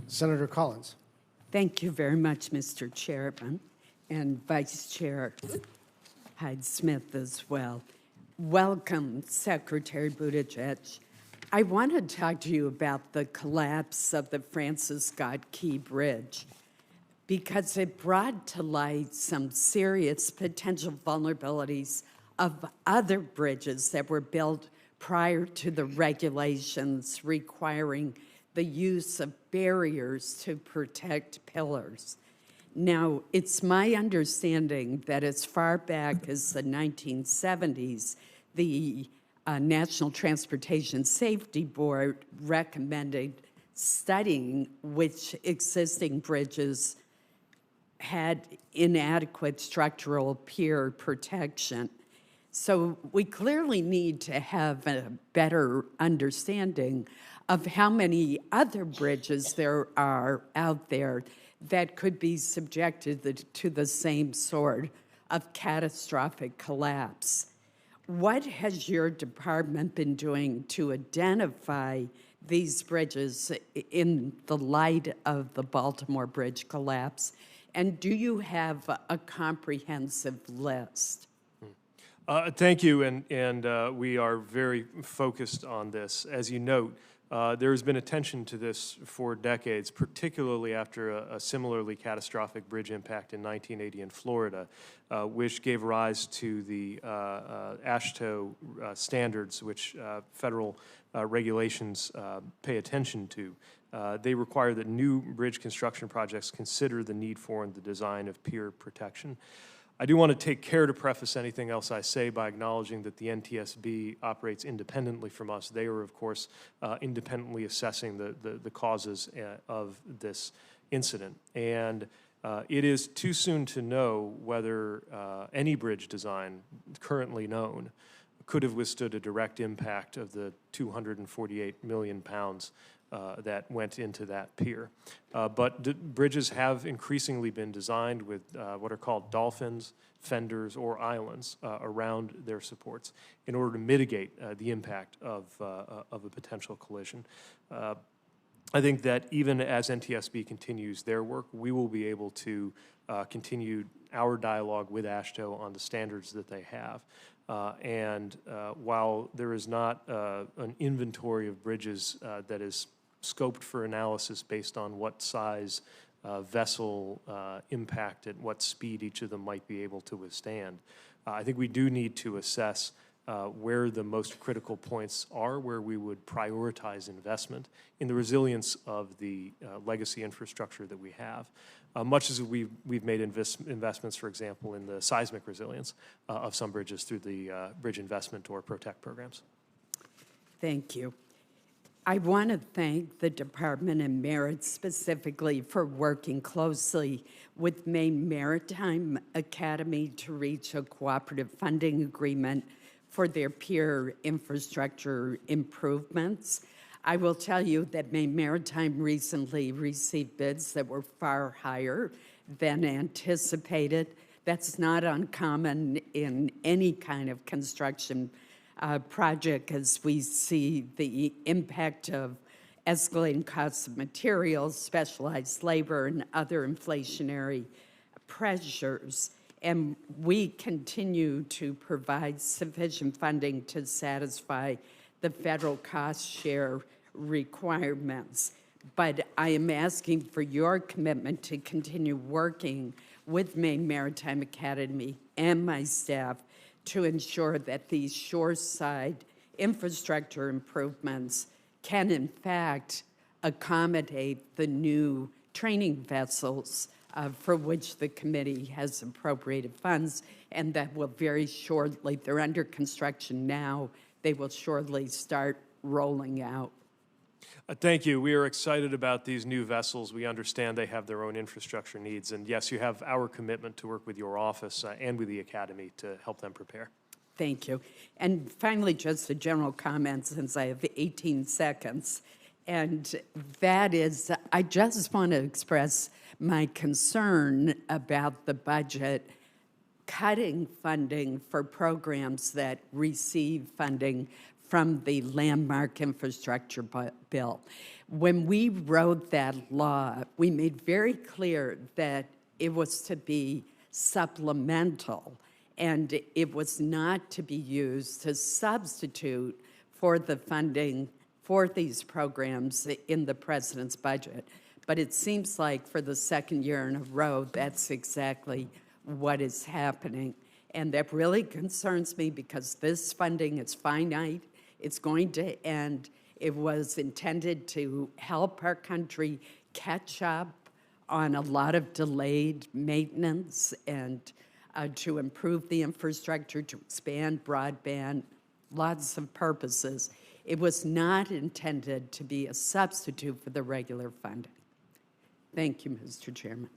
Senator Collins. Thank you very much, Mr. Chairman, and Vice Chair Hyde-Smith as well. Welcome, Secretary Buttigieg. I want to talk to you about the collapse of the Francis Scott Key Bridge because it brought to light some serious potential vulnerabilities of other bridges that were built prior to the regulations requiring the use of barriers to protect pillars. Now, it's my understanding that as far back as the 1970s, the National Transportation Safety Board recommended studying which existing bridges had inadequate structural pier protection. So we clearly need to have a better understanding of how many other bridges there are out there that could be subjected to the same sort of catastrophic collapse. What has your department been doing to identify these bridges in the light of the Baltimore Bridge collapse? And do you have a comprehensive list? Thank you, and we are very focused on this. As you note, there has been attention to this for decades, particularly after a similarly catastrophic bridge impact in 1980 in Florida, which gave rise to the AASHTO standards, which federal regulations pay attention to. They require that new bridge construction projects consider the need for and the design of pier protection. I do want to take care to preface anything else I say by acknowledging that the NTSB operates independently from us. They are, of course, independently assessing the causes of this incident. And it is too soon to know whether any bridge design currently known could have withstood a direct impact of the 248 million pounds that went into that pier. But bridges have increasingly been designed with what are called dolphins, fenders, or islands around their supports in order to mitigate the impact of a potential collision. I think that even as NTSB continues their work, we will be able to continue our dialogue with AASHTO on the standards that they have. While there is not an inventory of bridges that is scoped for analysis based on what size vessel impact at what speed each of them might be able to withstand, I think we do need to assess where the most critical points are, where we would prioritize investment in the resilience of the legacy infrastructure that we have. Much as we've made investments, for example, in the seismic resilience of some bridges through the Bridge Investment or Protect programs. Thank you. I want to thank the Department and Merit specifically for working closely with Maine Maritime Academy to reach a cooperative funding agreement for their pier infrastructure improvements. I will tell you that Maine Maritime recently received bids that were far higher than anticipated. That's not uncommon in any kind of construction project, as we see the impact of escalating costs of materials, specialized labor, and other inflationary pressures. And we continue to provide sufficient funding to satisfy the federal cost share requirements. But I am asking for your commitment to continue working with Maine Maritime Academy and my staff to ensure that these shoreside infrastructure improvements can, in fact, accommodate the new training vessels for which the committee has appropriated funds, and that will very shortly, they're under construction now, they will shortly start rolling out. Thank you. We are excited about these new vessels. We understand they have their own infrastructure needs. And yes, you have our commitment to work with your office and with the Academy to help them prepare. Thank you. And finally, just a general comment since I have 18 seconds. And that is, I just want to express my concern about the budget cutting funding for programs that receive funding from the landmark infrastructure bill. When we wrote that law, we made very clear that it was to be supplemental and it was not to be used to substitute for the funding for these programs in the president's budget. But it seems like for the second year in a row, that's exactly what is happening. And that really concerns me because this funding is finite. It's going to end. It was intended to help our country catch up on a lot of delayed maintenance and to improve the infrastructure, to expand broadband, lots of purposes. It was not intended to be a substitute for the regular funding. Thank you, Mr. Chairman.